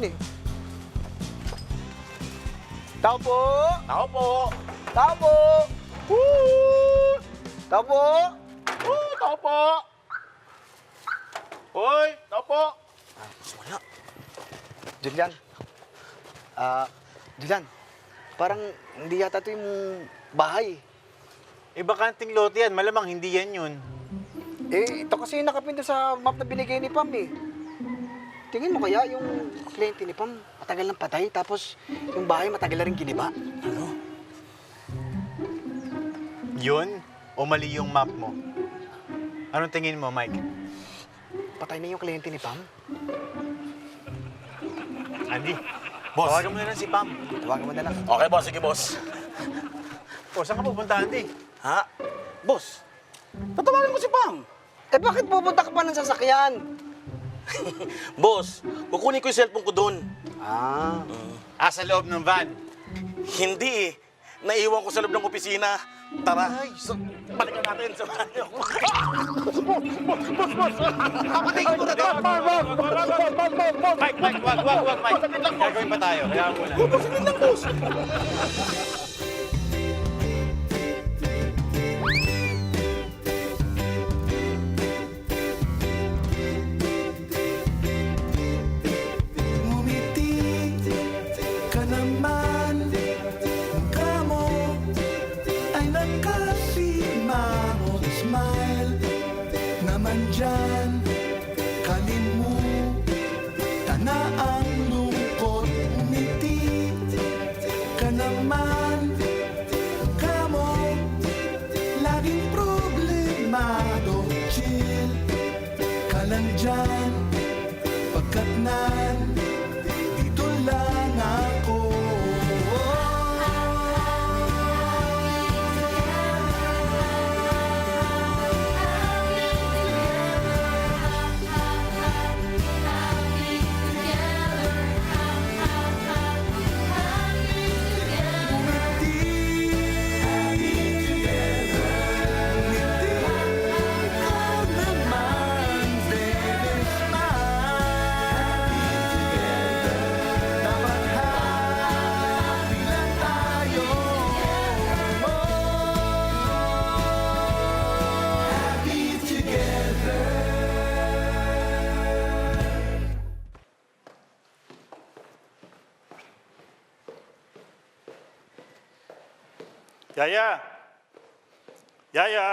eh. Tao po! Tao po! Tao po! Woo! Tao po! Woo! Tao po! Hoy! Tao po! Wala. Julian. Julian. Parang hindi yata ito yung bahay. Bakanting lote yan. Malamang hindi yan yun. Ito kasi yung nakapin doon sa map na binigay ni Pam eh. Tingin mo kaya yung kliyente ni Pam matagal nang patay, tapos yung bahay matagal na rin giniba? Ano? Yun? O mali yung map mo? Anong tingin mo, Mike? Patay na yung kliyente ni Pam? Andy, Boss. tawagan mo na lang si Pam. Tawagan mo na lang. Okay, boss. Sige, boss. O, saan ka pupunta, Andy? Ha? Boss, tatawagan ko si Pam. Bakit pupunta ka pa ng sasakyan? Boss, kukunin ko yung cellphone ko doon. Sa loob ng van. Hindi eh. Naiwan ko sa loob ng opisina. Tara. Balikan natin sa banyo. Papatayin ko na to! Mike, wag, Mike. Gagawin pa tayo. Kaya muna. Saglit lang, boss. Ngumiti ka naman, mukha mo ay nakasimangot. Smile naman dyan, kalimutan na ang lungkot. Ngumiti ka naman, mukha mo laging problemado. Chill ka lang dyan, pagkat dito lang ako. Yaya! Yaya!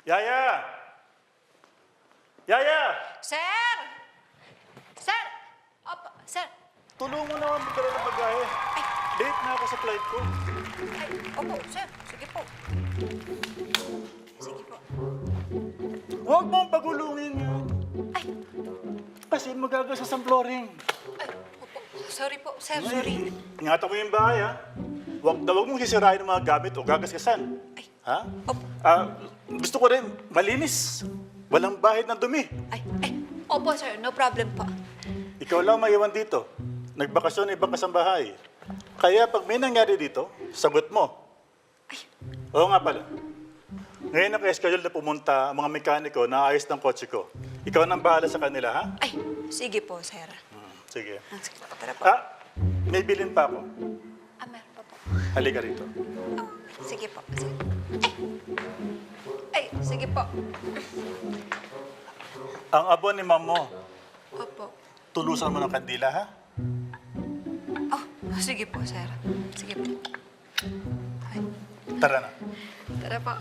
Yaya! Yaya! Sir! Sir! Opo, sir. Tulungan mo naman magdala ng bagahe. Late na ako sa flight ko. Ay, opo, sir. Sige po. Sige po. Huwag mong pagulungin yun. Ay, Kasi magagasas ang flooring. ay, opo. Sorry po, sir. Sorry. Ingatan mo yung bahay, ha? Huwag mong sisirain ng mga gamit o gagaskasan. Ay, Ha? opo. Gusto ko rin malinis. Walang bahid ng dumi. Ay, opo, sir. No problem po. Ikaw lang maiwan dito. Nagbakasyon ibang kasambahay. Kaya pag may nangyari dito, sagot mo. Ay. Oo nga pala. Ngayon naka-schedule na pumunta ang mga mekaniko na ayos ng kotse ko. Ikaw nang bahala sa kanila, ha? Ay, sige po, sir. Sige. Sige po, tara po. May bilin pa ako. Meron pa po. Halika rito. Oh, sige po. Sige. Ay, sige po. Ang abon ni ma'am mo, Opo. tulusan mo ng kandila, ha? Oh, sige po, sir. Sige po. Ay, Tara na. tara po.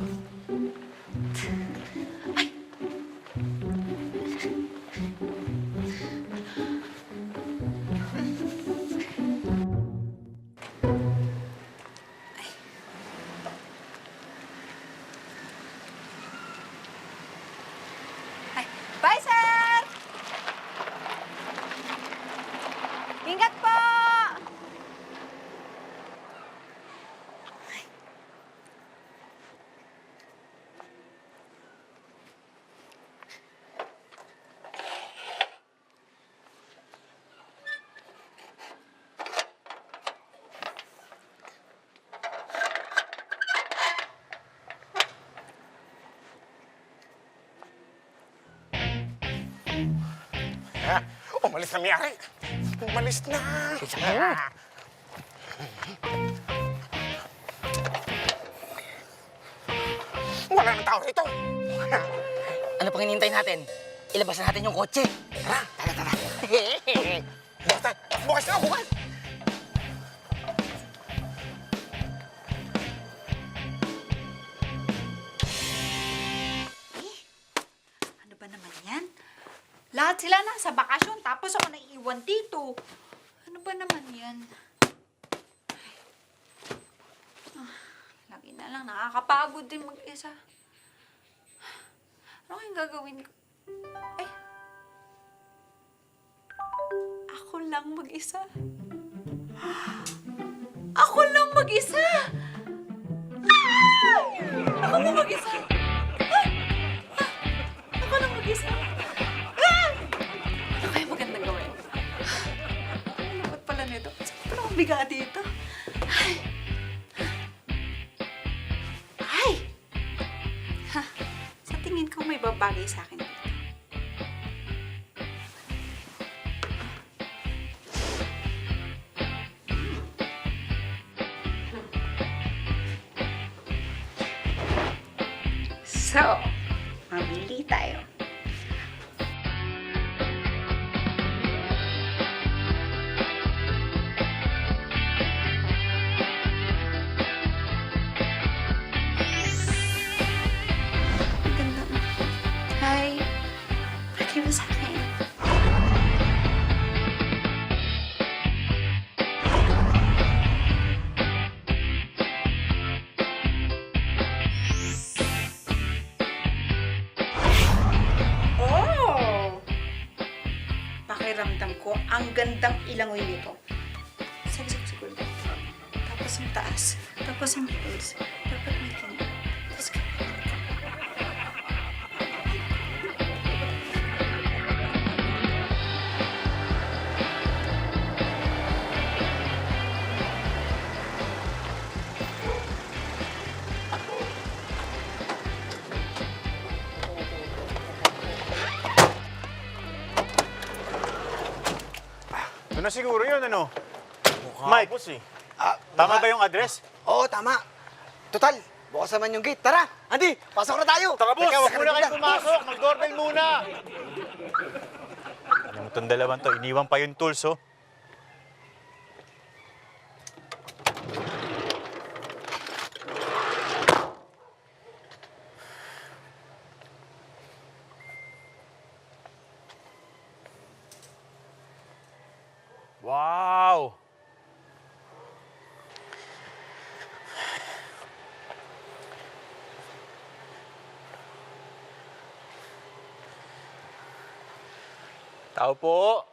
Ay, bye, sir! Ingat po! Umalis na, Miyari. Umalis na. Wala nang tao rito. Ano pang hinihintay natin? Ilabas na natin yung kotse. Tara, tara, tara. Bukas na. Bukas na, bukas. Ano ba naman yan? Lahat sila nasa bakasyon, tapos ako naiiwan dito. Ano ba naman yan? Lagi na lang, nakakapagod din mag-isa. Ano kayang gagawin ko? Ay! Ako lang mag-isa. Ako lang mag-isa! Ah! Ako lang mag-isa! Ah! Ah! Ako lang mag-isa! Ah! Ano kaya magandang gawin? Ang lupot pala nito. Saan pala akong biga dito? Ay! Ay! Ha! Sa tingin ko may babagay sa akin dito. So, mamili tayo. Ang ganda. Hi. Bagay mo sa akin. Oh! Pakiramdam ko, ang gandang ilangoy nito. Siguro. Tapos ang taas. Tapos ang pulse. Dapat may ganyan. Tapos Ito na siguro yun, ano? Mike, tama ba yung address? Oo, tama. Total, bukas naman yung gate. Tara, Andy, pasok na tayo. Tara, boss! Teka, Huwag muna kayo na. pumasok! Mag-doorbell muna! Alam mo itong dalawang to, iniwan pa yung tools, oh. Wow! Tao po.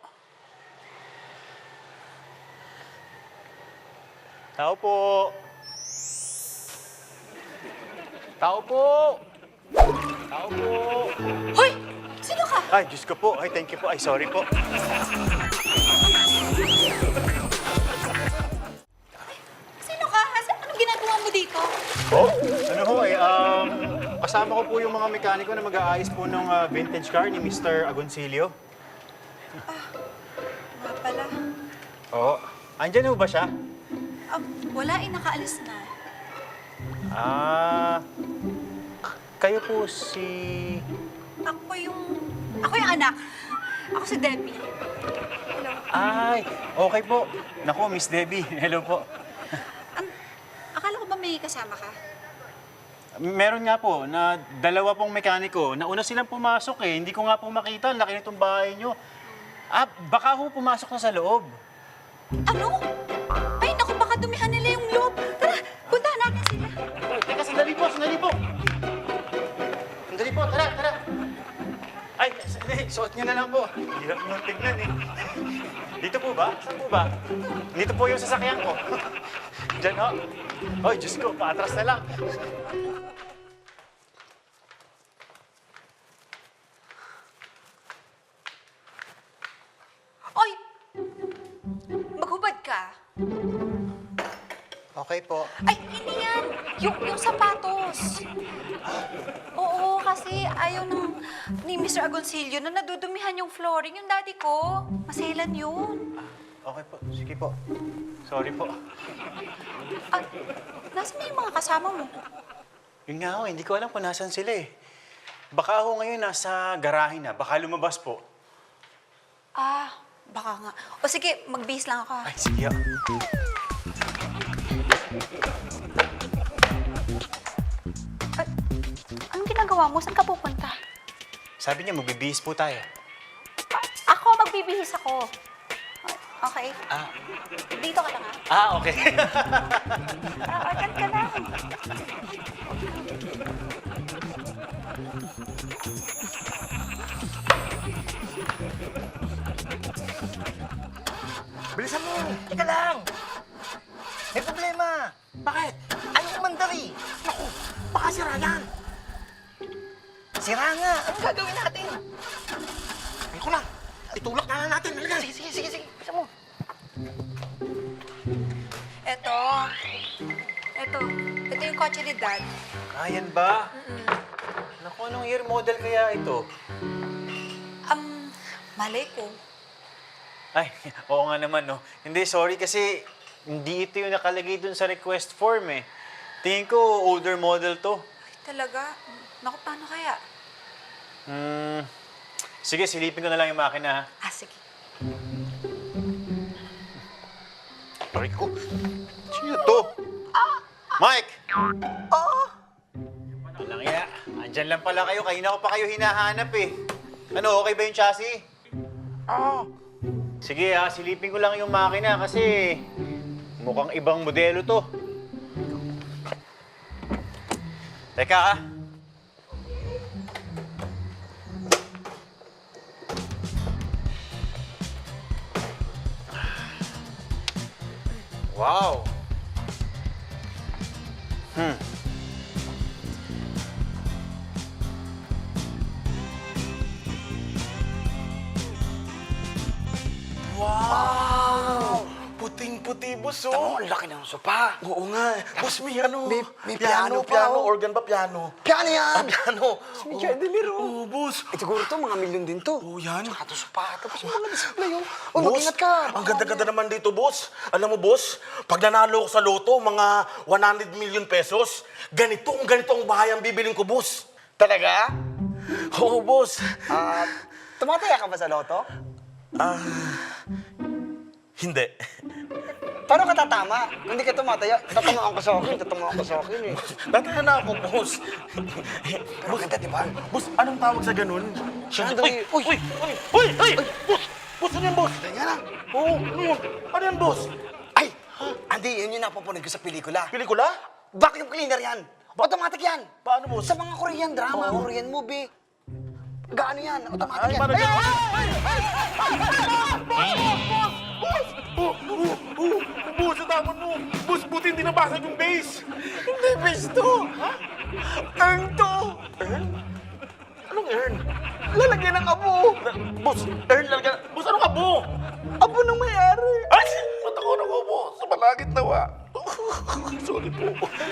Tao po. Tao po. Tao po. Hoy! Sino ka? Ay, Diyos ko po. Ay, thank you po. Ay, sorry po. Sino ka? Anong ginagawa mo dito? Oh, ano ho eh, kasama ko po yung mga mekaniko na mag-aayos po ng vintage car ni Mr. Agoncillo. Nga pala. Oo. Andyan ho ba siya? Ah, wala eh, nakaalis na. Ah, kayo po si... Ako yung anak. Ako si Debbie. Hello. Ay, okay po. Naku, Miss Debbie. Hello po. Akala ko ba may kasama ka? Meron nga po na dalawa pong mekaniko. Nauna silang pumasok eh. Hindi ko nga po makita. Ang laki nitong bahay nyo. Ah, baka ho pumasok na sa loob. Ano? Ay, naku, baka dumihan nila yung loob. Tara, puntahan natin sila. Oh, teka, sandali po, sandali po. Sandali po, tara, tara. Ay, sandali, suot niyo na lang po. Hirap nyo tignan eh. Dito po ba? Saan po ba? Dito po yung sasakyan ko. Diyan ho. Oy, Diyos ko, paatras na lang. Oy! Maghubad ka. Okay po. Ay, hindi yan. Yung sapatos. Oo, kasi ayaw ni Mr. Agoncillo na nadudumihan yung flooring. Yung daddy ko, maselan yun. Okay po. Sige po. Sorry po. Ah, nasaan na yung mga kasama mo? Yun nga ho, hindi ko alam kung nasan sila eh. Baka ako ngayon nasa garahe na. Baka lumabas po. Ah, baka nga. O sige, magbihis lang ako. Ay, sige. Ay, anong ginagawa mo? Saan ka pupunta? Sabi niya, magbibihis po tayo. Ako, magbibihis ako. Okay? Dito ka lang, Okay. Agad ka lang. Bilisan mo! Teka lang! May problema! Bakit? Anong mandari? Naku, baka sira yan! Sira nga! Anong gagawin natin? Ayoko na! Itulak na lang natin! Halika! Sige! Bilisan mo! Ito yung kotse ni Dad. Ayan ba? Naku, anong year model kaya ito? Malay ko. Ay, oo nga naman, no. Hindi, sorry kasi hindi ito yung nakalagay dun sa request form, eh. Tingin ko, older model to. Ay, talaga? Naku, paano kaya? Sige, silipin ko na lang yung makina, ha. Sige. Sorry ko. Sino to? Mike! Walang iya. Andyan lang pala kayo. Kanina ko pa kayo hinahanap, eh. Ano, okay ba yung chassis? Sige, silipin ko lang yung makina kasi mukhang ibang modelo to. Teka, Wow! Wow! Puting-puti, boss, Tamo, ang laki ng sopa. Oo nga. Boss, may ano? May piano pa, oh. Organ ba piano? Piano yan! Piano. Si Chandelier, Oo, boss. siguro to, mga milyon din to. Oo, yan. Tsaka to sopa. Tapos yung mga display, oh. Oh, Boss, mag-ingat ka. ang ganda-ganda naman dito, boss. Alam mo, boss, pag nanalo ko sa loto, mga 100 million pesos, ganito ang bahay ang bibiling ko, boss. Talaga? Oo, boss. Tumataya ka ba sa loto? Hindi. Paano ka tatama? Kung hindi ka tumataya, tatamaan ka sa akin, eh. Tataya na ako, boss. Pero ganda, di ba? Boss, anong tawag sa ganun? Chandelier. Uy! Uy! Boss! Boss, ano yan, boss? Kaya lang. Oo, ano yan? Ano yan, boss? Ay! Andy, yun yung napapunig ko sa pelikula. Pelikula? Vacuum cleaner yan. Automatic yan. Paano, boss? Sa mga Korean drama, Korean movie. Gaano yan? Automatic Ay, yan. parang ganun. Boss, tama mo. Boss, buti hindi nabasag yung base. Hindi, base to. Earn to. Earn? Anong earn? Lalagyan ng abo. Boss, earn lang yan. Boss, anong abo? Abo ng may-ari. Ay! Mata ko na ko, boss. Sa malagit na wa. Sorry po.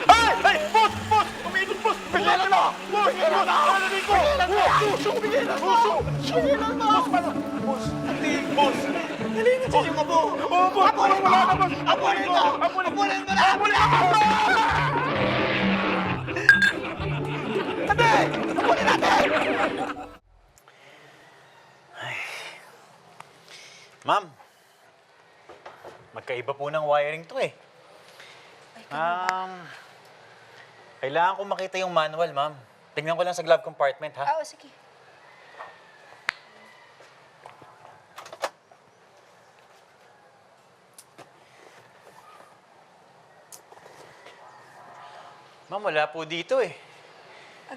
Ay! Boss! Boss! Umikot, boss! Pigilan mo! Boss! Boss! Alamin ko! Boss! Pigilan mo! Pigilan mo! Boss! Paano? Boss! Hindi! Boss! Dali na dyan yung abo. Oh, boss! Abo na Wala na, boss! Abo na ito. Abo na mo na. Abo na, boss! Tabi! Abo na natin. Ma'am, magkaiba po ng wiring to, eh. Kailangan ko makita yung manual, ma'am. Tingnan ko lang sa glove compartment, ha? Oo, sige. Ma'am, wala po dito, eh.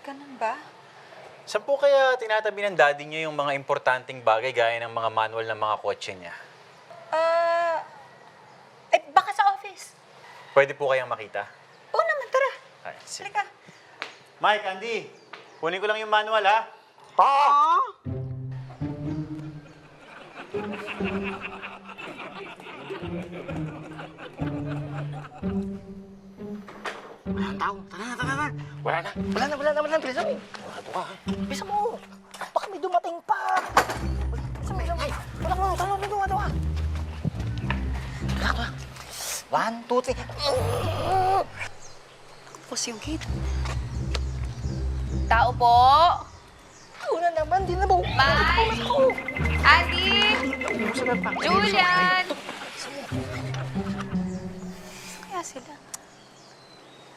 Ganun ba? Saan po kaya tinatabi ng daddy niyo yung mga importanteng bagay gaya ng mga manual ng mga kotse niya? Baka sa office. Pwede po kayang makita? Oo naman, tara. Ay, sige. Halika. Mike, Andy, kunin ko lang yung manual, ha? Wala nang tao. Tara na. Wala na. Wala na. Bilisan mo. Bilisan mo. Baka may dumating pa. Bilisan mo. Wala mo. Tara. Tara. 1, 2, 3. Tapos yung gate. Tao po. Una naman, di na ba? Bye! Andy! Julian! Kaya sila.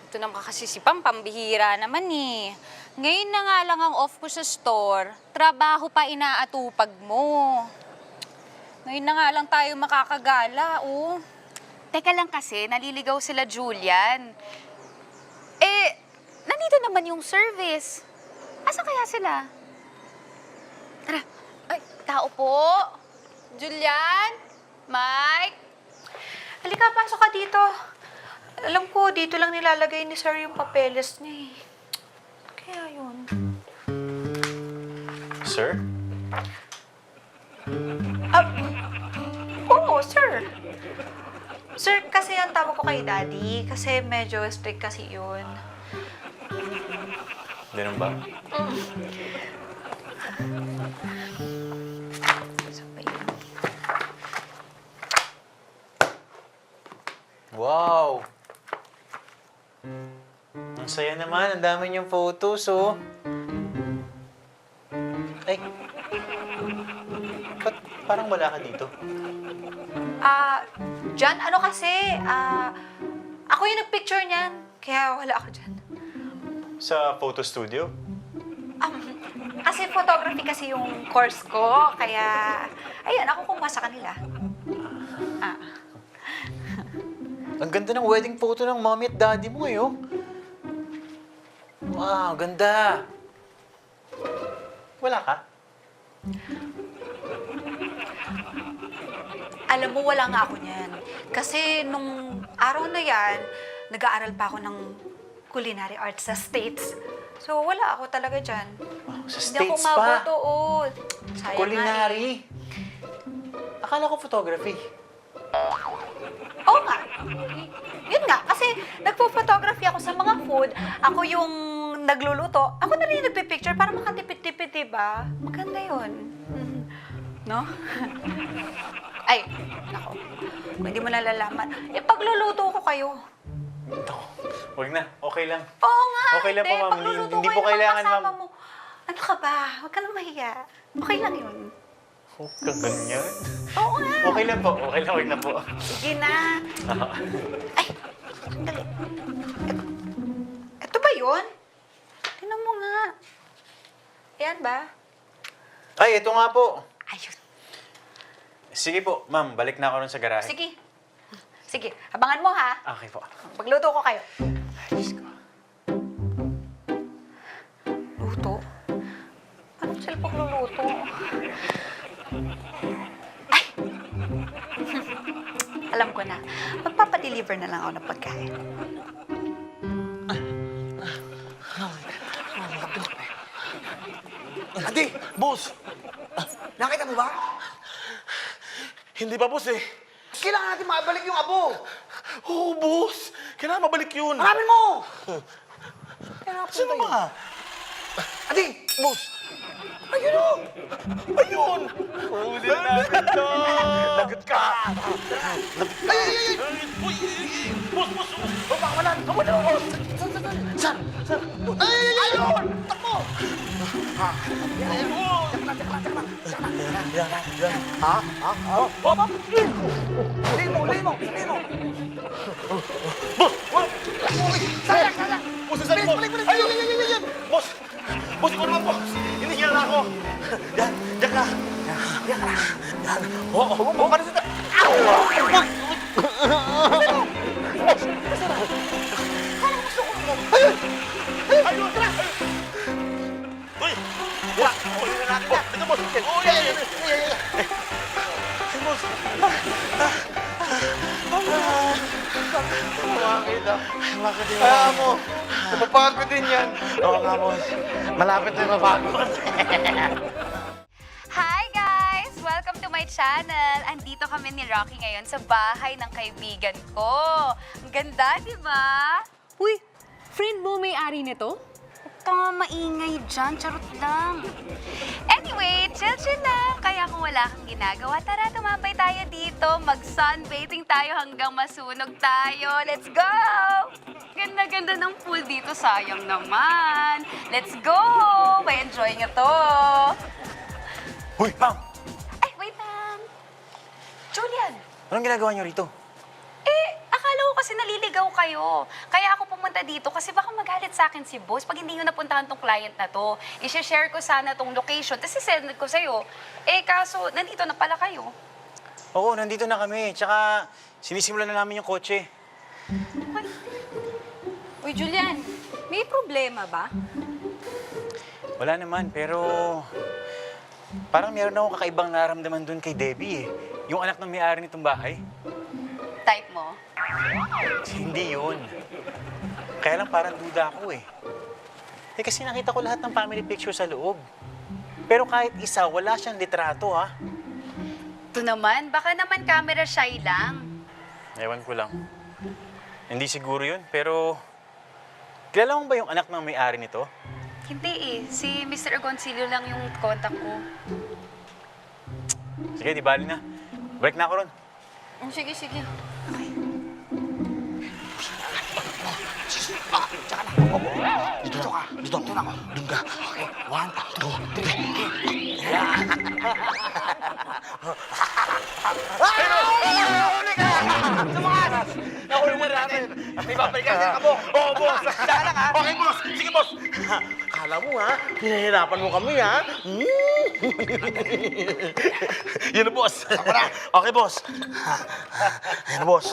Ito naman kasi si Pam, pambihira naman eh. Ngayon na nga lang ang off ko sa store, trabaho pa inaatupag mo. Ngayon na nga lang tayo makakagala, oh. Teka lang kasi, naliligaw sila Julian. Eh, nandito naman yung service. Asa kaya sila? Tara. Ay, tao po. Julian? Mike? Halika, pasok ka dito. Alam ko, dito lang nilalagay ni Sir yung papeles niya eh. Kaya yun. Sir? Oo, sir. Sir, kasi ang tawag ko kay Daddy. Kasi medyo strict kasi yun. Ganun ba? Sabay yun. Wow! Ang saya naman. Ang dami niyong photos, oh. Ay. Ba't parang wala ka dito? John, ano kasi, ako yung nagpicture niyan. Kaya wala ako dyan. Sa photo studio? Kasi photography kasi yung course ko. Kaya, ayun, ako kumuha sa kanila. Ang ganda ng wedding photo ng mommy at daddy mo, eh, oh. Wow, ganda. Wala ka? Alam mo, wala nga ako niyan. Kasi nung araw na yan, nag-aaral pa ako ng culinary arts sa States. So, wala ako talaga dyan. Sa Hindi ako States pa? mabuto, oo. Sayang Culinary? nga eh. Akala ko photography. Oo nga. Yun nga, kasi nagpo-photography ako sa mga food. Ako yung nagluluto. Ako na rin yung nagpipicture para makatipid-tipid, diba? Maganda yun. No? Ay, nako. Kung hindi mo nalalaman, pagluluto ko kayo. Huwag na. Okay lang. Oo nga, Okay lang po, ate, ma'am. pagluluto Hindi ko po yung mga kailangan, kasama ma'am. mo. Ano ka ba? Huwag ka na mahiya. Okay lang yun. Huwag ka ganyan. Oo nga. Okay lang po. Okay lang. Huwag na po. Sige na. Ay, sandali. Ito ba yun? Tingnan mo nga. Ayan ba? Ay, ito nga po. Ayun. Sige po, ma'am. Balik na ako rin sa garahe. Sige. Sige, abangan mo ha. Okay po. Magluto ko kayo. Ay, Diyos ko. Luto? Anong sila pagluluto? Ay! Alam ko na. Magpapadeliver na lang ako ng pagkain. Ate, boss! Nakita mo ba? Hindi pa, boss eh. Kailangan natin mabalik yung abo. Oo, boss! Kailangan mabalik yun. Hanapin mo! Sino ba? Adi! Boss! Ayun o! Ayun! Huli natin to! Lagot ka! Ay! Uy! Boss! Pagpakawalan! Wala mo! Saan? Ayun! Takbo! Limo! Boss! Sayang! Boss, saan po? Balik! Ayun! Boss! Boss, ikaw naman po! Hinihingal na ako! Yan! Diyan ka! Yan! Oo! Oo! Ano sila? Ayun! Tara! Uy! Boss! Uy! Boss! Ito, boss! Oh, yan! Boss! Bakit din mo? Napapagod din yan. Oo nga, boss. Malapit na mapagod. Hi guys! Welcome Welcome to my channel! Andito kami ni Rocky ngayon sa bahay ng kaibigan ko. Ang ganda, di ba? Uy, friend mo may-ari nito? Huwag ka maingay dyan, charot lang. Anyway, chill lang. Kaya kung wala kang ginagawa, tara tumambay tayo dito. Mag-sunbathing tayo hanggang masunog tayo. Let's go! Ganda-ganda ng pool dito, sayang naman. Let's go! May enjoy nyo to. Hoy, Pam! Ay, wait lang. Julian, Anong ginagawa niyo rito? akala ko kasi naliligaw kayo. Kaya ako pumunta dito kasi baka magalit sa akin si boss pag hindi nyo napuntahan tong client na to. I-share ko sana tong location, tapos sisend ko sa'yo. Kaso, nandito na pala kayo. Oo, nandito na kami. Tsaka, sinisimulan na namin yung kotse. Uy, Julian, may problema ba? Wala naman, pero... Parang meron akong kakaibang naramdaman dun kay Debbie eh. Yung anak ng may-ari nitong bahay. Type mo? Hindi yun. Kaya lang parang duda ako eh. Kasi nakita ko lahat ng family picture sa loob. Pero kahit isa, wala siyang litrato ha. Ito naman, baka naman camera shy lang. Ewan ko lang. Hindi siguro yun, pero... Kilala mo ba yung anak ng may-ari nito? Hindi eh, si Mr. Agoncillo lang yung contact ko. Sige, di bali na. Break na ako ron. Sige. Dito ka. Dito ako. Doon ka. Okay. 1, 2, 3. Nahuli mo natin. May babalikan din ka mo. Oo, boss. Saan lang, ha? Okay, boss. Sige, boss. Kala mo, ha? Hinahirapan mo kami, ha? Yun na, boss. Ako na. Okay, boss. Yan na, boss.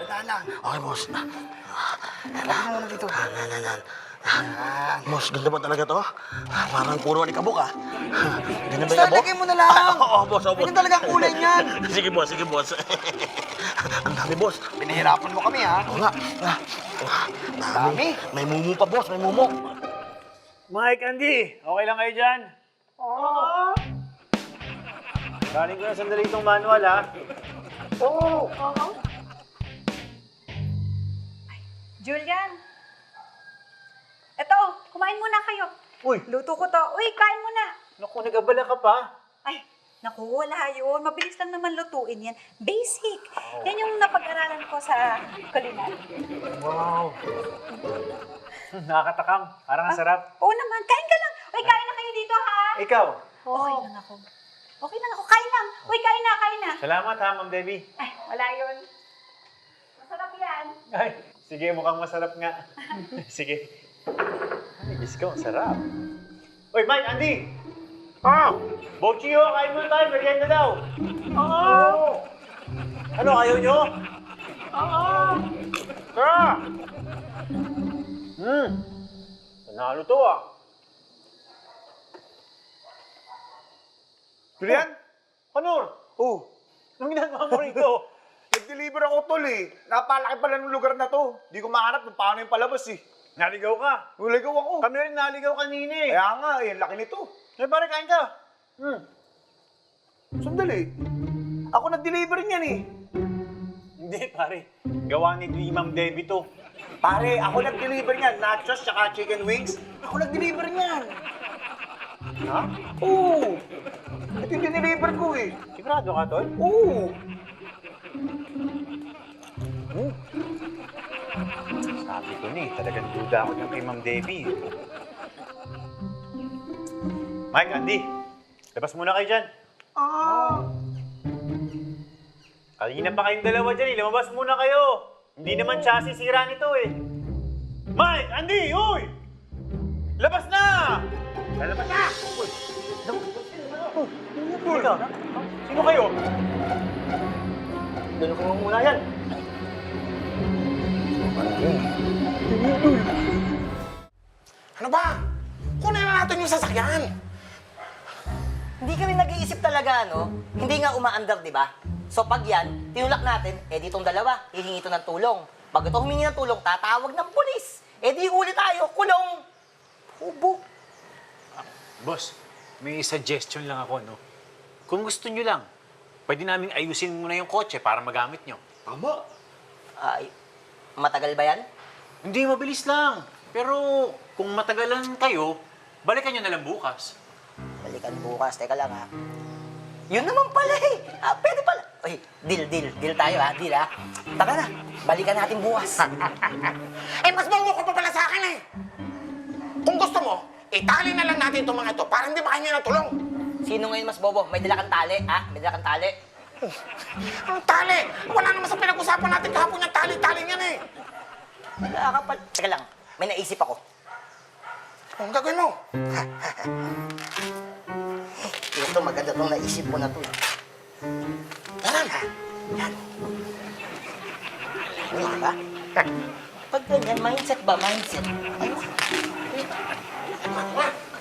Daan lang. Okay, boss. Bakit mo na dito? Yan. Boss, ganda ba talaga to? Parang puro alikabok, ah. Ganda ba yung Basta abok? lagay mo na lang. Oo, boss. Ganyan talaga ang kulay niyan. Sige, boss. Ang dami, boss. Pinahirapan mo kami, ha? Oo nga. Dami. May mumu pa, boss. May mumu. Mike, Andy, okay lang kayo dyan? Oo. Galing ko na sandali itong manual, ha? Julian! Eto, kumain muna kayo. Uy, Luto ko to. Uy, kain muna. naku, nag-abala ka pa. Ay, naku, wala yun. Mabilis lang naman lutuin yan. Basic. Yan yung napag-aralan ko sa culinary. Wow. Nakakatakam. Parang ang sarap. Oo naman, kain ka lang. Uy, kain na kayo dito, ha? Ikaw, Okay lang ako. Okay lang ako. Kain lang. Uy, kain na. salamat ha, Ma'am Debbie. Ay, wala yun. Masarap yan. Ay, sige, mukhang masarap nga. Sige. Ay, Diyos ko, ang sarap. Uy, Mike, Andy! Bochio, kain muna tayo, merienda daw. Ano, ayaw nyo? Tara! Panalo to ah. Julian? Kanor, Oh, anong ginagawa mo rito? nag-deliver ako, tol, eh. Napalaki pala ng lugar na to. Di ko mahanap kung paano yung palabas, eh. Naligaw ka. Uligaw ako. Kami rin naligaw kanina eh. Kaya nga, eh. Laki nito. Eh, pare, kain ka. Sandali. Ako nag-deliver niyan, eh. Hindi, pare. Gawa ni Ma'am Debbie to. Pare, ako nag-deliver niyan. Nachos, tsaka chicken wings. Ako nag-deliver niyan. Ha? Oo. Ito yung dineliver ko, eh. Sigurado ka, tol? Oo. Sabi ko ni, talagang duda ako ng kay Ma'am Debbie. Mike, Andy, labas muna kayo dyan. Kanina pa kayong dalawa dyan, lumabas muna kayo. Hindi naman chassis sira nito eh. Mike, Andy, uy! Labas na! Lalabas na! Uy! Teka, sino kayo? Dalo ko muna yan. Ano ba? Kunin na natin yung sasakyan. Hindi kami nag-iisip talaga, no? Hindi nga umaandar, di ba? So pag yan, tinulak natin, ditong dalawa, hihingi ito ng tulong. Pag ito humingi ng tulong, tatawag ng pulis. Di huli tayo, kulong. Hubo. Boss, may suggestion lang ako, no? Kung gusto nyo lang, pwede naming ayusin muna yung kotse para magamit nyo. Tama. Ay, matagal ba yan? Hindi, mabilis lang. Pero kung matagalan kayo, balikan nyo na lang bukas. Balikan bukas. Teka lang, ha? Yun naman pala, eh. Pwede pala. Uy, deal tayo, ha? Deal, ha? Tara na, balikan natin bukas. Eh, mas bango ka pa pala sa akin eh. Kung gusto mo, itali na lang natin itong mga ito para hindi makahingi ng tulong. Sino ngayon mas bobo? May dala kang tali, ha? May dala kang tali. Ang tali! Wala naman sa pinag-usapan natin kahapon yung tali-tali niyan eh. Wala ka pala. Teka lang, may naisip ako. Anong gagawin mo? Ito, maganda itong naisip ko na to. Tara na. Yan. Ano ba? Pag ganyan, mindset ba? Mindset. Ayun.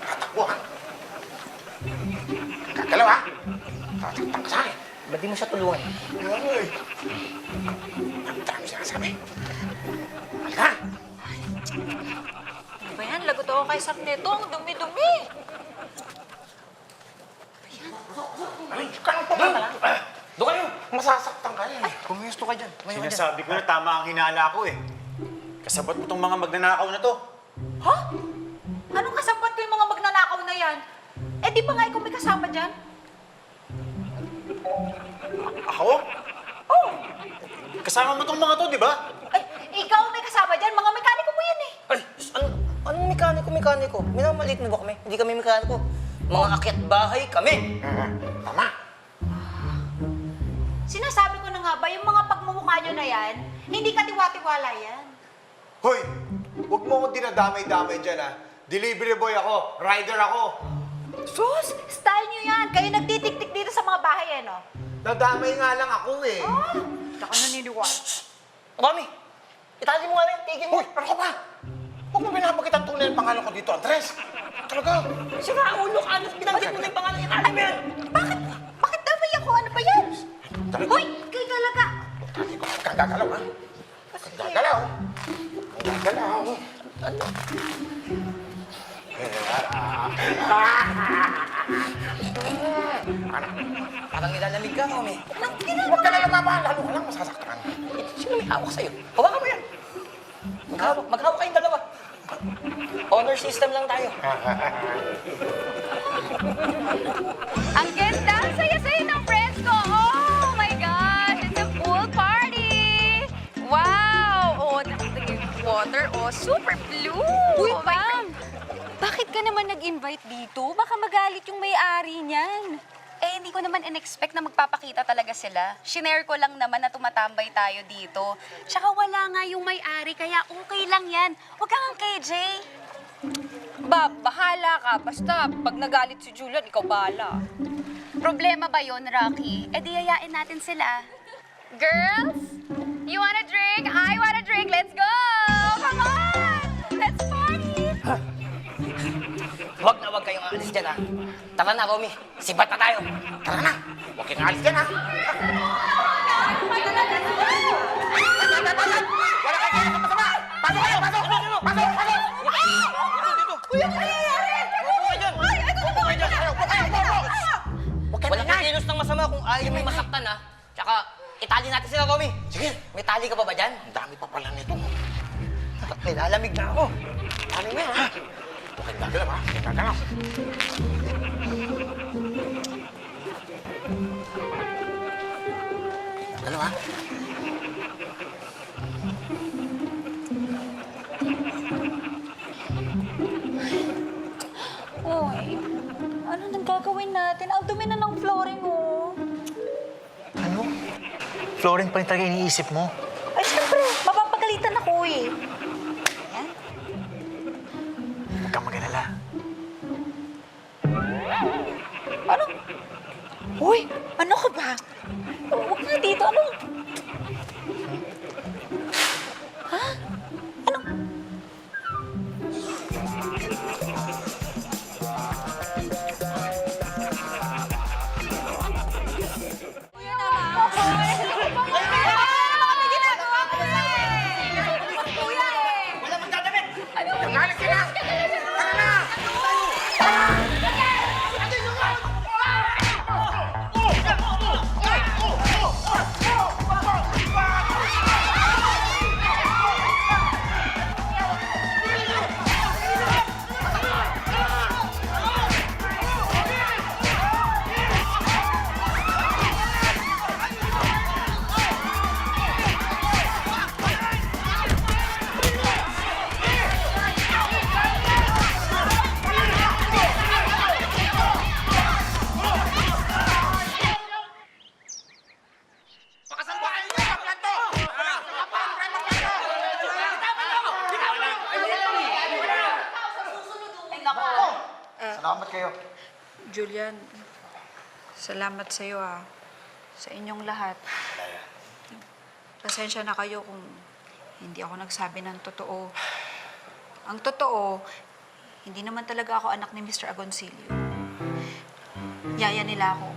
Tatakbuhan. Gagalaw ha? Tataktan ka sa akin. Ba't di mo siya tulungan? Ang dami sinasabi. Halika! Ano ba yan? Lagot ako kay Sam nito. Ang dumi-dumi. Ay, ka nang pumala. Doon kayo! Masasaktan ka yan. Kumusto ka dyan. Tumayo ka dyan. Sinasabi ko na tama ang hinala ko eh. Kasabot mo tong mga magnanakaw na to. Ha? Anong kasabot ko yung mga magnanakaw na yan? Eh, di ba nga ikaw may kasama dyan? Ako? Oh! Kasama mo tong mga to, di ba? Ay, ikaw may kasama dyan. Mga mekaniko mo yan eh. Ay, anong mekaniko? Minamaliit mo ba kami? Hindi kami mekaniko. Mga akyat bahay kami. Tama. Sinasabi ko na nga ba, yung mga pagmumukha nyo na yan, hindi katiwa-tiwala yan. Hoy, huwag mo akong dinadamay-damay dyan, ha? Delivery boy ako, rider ako. Sus! Style nyo yan. Kayo nagtitik-tik dito sa mga bahay eh, no? Nadamay nga lang ako, eh. Ah! Hindi ako naniniwala. Mami, itali mo nga lang, tigil mo. Uy, ano ka ba? Huwag mo binabagit ang tunay ng pangalan ko dito, Andres. Talaga. Sira ulo ka, ano? Binanggit mo na yung pangalan, itali mo yan. Bakit? Bakit damay ako? Ano ba yan? Hoy! Kayo talaga! Huwag kang gagalaw, ha? Huwag kang gagalaw. Gagalaw. Parang nilalamig ka, Mami. Huwag ka na lumaba. Lalo ka lang masasaktan. Sino may hawak sa'yo? Hawakan mo yan. Maghawak kayong dalawa. Honor system lang tayo. Ang ganda! Ang saya-saya ng friends ko! Oh my gosh! It's a pool party! Wow! Oh, nakita niyo yung water. Oh, super blue! Uy, Oh my Pam! Bakit ka naman nag-invite dito? Baka magalit yung may-ari niyan. Eh, hindi ko naman in-expect na magpapakita talaga sila. Shinare ko lang naman na tumatambay tayo dito. Tsaka wala nga yung may-ari, kaya okay lang yan. Huwag kang KJ. Bahala ka. Basta, pag nagalit si Julian, ikaw bahala. Problema ba yon, Rocky? Eh, di yayain natin sila. Girls, you wanna drink? I wanna drink. Let's go! Come on! Let's party! Huwag na huwag kayong aalis dyan, ha? Tara na, Romy. Sibat na tayo. Tara na. Huwag kang alis dyan, ha? Wala kayo kaya masama! Pasok kayo! Pasok! Pasok! Pasok! Uy, ano nangyayari? Upo kayo dyan. Ay, ito na Huwag kayo! Huwag kayo! Huwag kayo! Walang kilos ng masama kung ayaw may masaktan, ha? Tsaka, itali natin sila, Romy. Sige. May tali ka pa ba dyan? Ang dami pa pala nito. Nilalamig na ako. Tali mo yan, ha? Huwag kayong gagalaw, ha? Huwag kayong gagalaw. Gagalaw, ha? Uy, ano nang gagawin natin? Ang dumi na ng flooring, oh. Ano? Flooring pa rin talaga iniisip mo? Ay, syempre, mapapagalitan ako, eh. Ayan. Huwag kang mag-alala. Ano? Uy, ano ka ba? Huwag nga dito, ano? Ha? Ano? Ang alis ka na! Tara na! Salamat kayo. Julian, salamat sa iyo sa inyong lahat. Pasensya na kayo kung hindi ako nagsabi ng totoo. Ang totoo, hindi naman talaga ako anak ni Mr. Agoncillo. Yaya nila ako.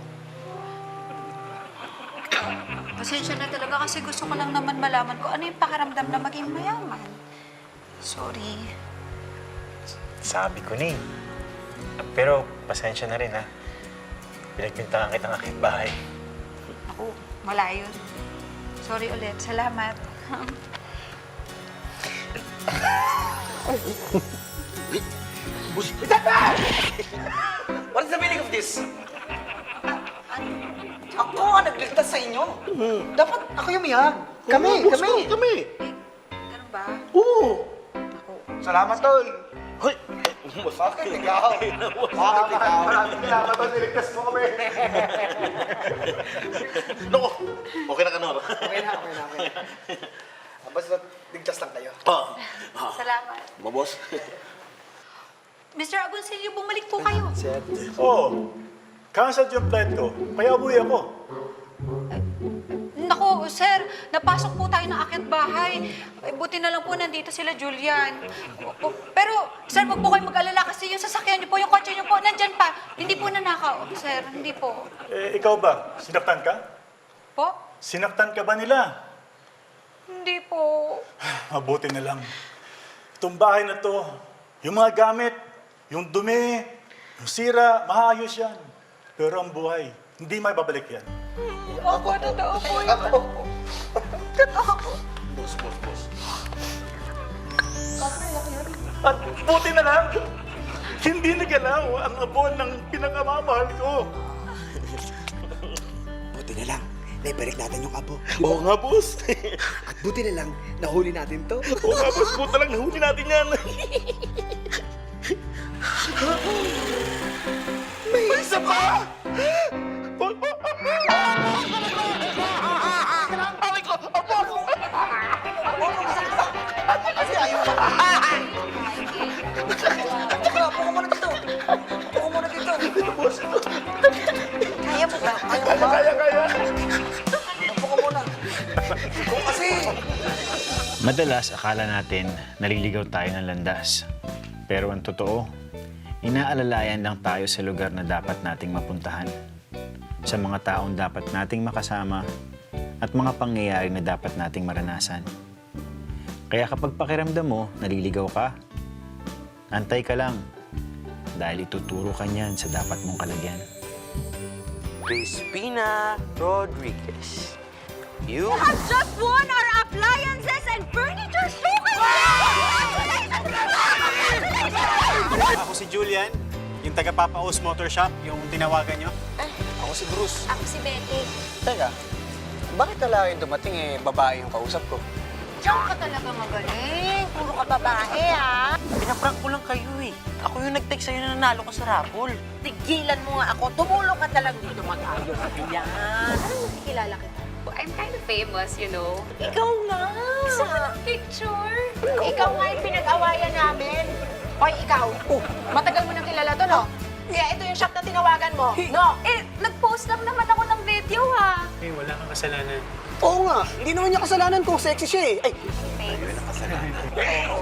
Pasensya na talaga kasi gusto ko lang naman malaman ko ano yung pakiramdam na maging mayaman. Sorry. Sabi ko na eh. Pero pasensya na rin ha. Pinagpintahan kitang aking bahay. Ako, wala yun. Sorry ulit. Salamat. What is the meaning of this? Ako ang nagligtas sa inyo. Dapat ako yung miyag. Kami. Ganun ba? Oo. Salamat, tol. Hoy! Bakit ikaw? Bakit ikaw? Maraming salamat, tol. Niligtas mo kami. Naku, okay na ka, Nor. Okay na. Basta ligtas lang kayo. Salamat. Babos. Mr. Agoncillo, bumalik po kayo. Oo. Cancelled yung flight ko. Kaya umuwi ako. Naku, sir, napasok po tayo ng akyat bahay. Buti na lang po nandito sila, Julian. Pero, sir, wag po kayo mag-alala kasi yung sasakyan niyo po, yung kotse niyo po, nandyan pa. Hindi po nanakaw, sir. Hindi po. Ikaw ba? Sinaktan ka? Po? Sinaktan ka ba nila? Hindi po. Mabuti na lang. Itong bahay na to, yung mga gamit, yung dumi, yung sira, maayos yan. Pero ang buhay, hindi may babalik yan. Opo, totoo po yun. Totoo po. Boss. At buti na lang, hindi nagalaw ang abon ng pinakamamahal ko. Buti na lang. Naibalik natin yung abo. Oo nga, boss. At buti na lang, nahuli natin to. Oo nga, boss. Buta lang, nahuli natin yan. May isa pa! Aray ko! Apo! Kasi ayaw mo. Tsaka, upo ka muna dito. Boss, Kaya mo ba? Kaya mo ba? kaya. Upo ka muna. Upo kasi. Madalas akala natin naliligaw tayo ng landas. Pero ang totoo, inaalalayan lang tayo sa lugar na dapat nating mapuntahan. Sa mga taong dapat nating makasama at mga pangyayari na dapat nating maranasan. Kaya kapag pakiramdam mo, naliligaw ka, antay ka lang dahil ituturo ka niyan sa dapat mong kalagyan. Crispina Rodriguez. You? Have just won our appliances and furniture showcase! Ako si Julian, yung taga-Papa O's Motor Shop, yung tinawagan nyo. Ako si Bruce. Ako si Betty. Teka, bakit lalaki dumating babae yung kausap ko? Diyan ka talaga magaling. Puro ka babae, ha? Pinaprank ko lang kayo eh. Ako yung nag-text sa'yo na nanalo ka sa raffle. Tigilan mo nga ako. Tumulong ka na lang dito. Mag-ayos ka yan. Anong nakikilala kita? I'm kind of famous, you know. Ikaw nga. Gusto ko ng picture. Ikaw nga yung pinag-awayan namin. Hoy, ikaw. Matagal mo nang kilala to, no? Kaya ito yung shop na tinawagan mo, no? Nag-post lang naman ako ng video, ha? Wala kang kasalanan. Oo nga, hindi naman niya kasalanan kung sexy siya eh. Ay, Thanks.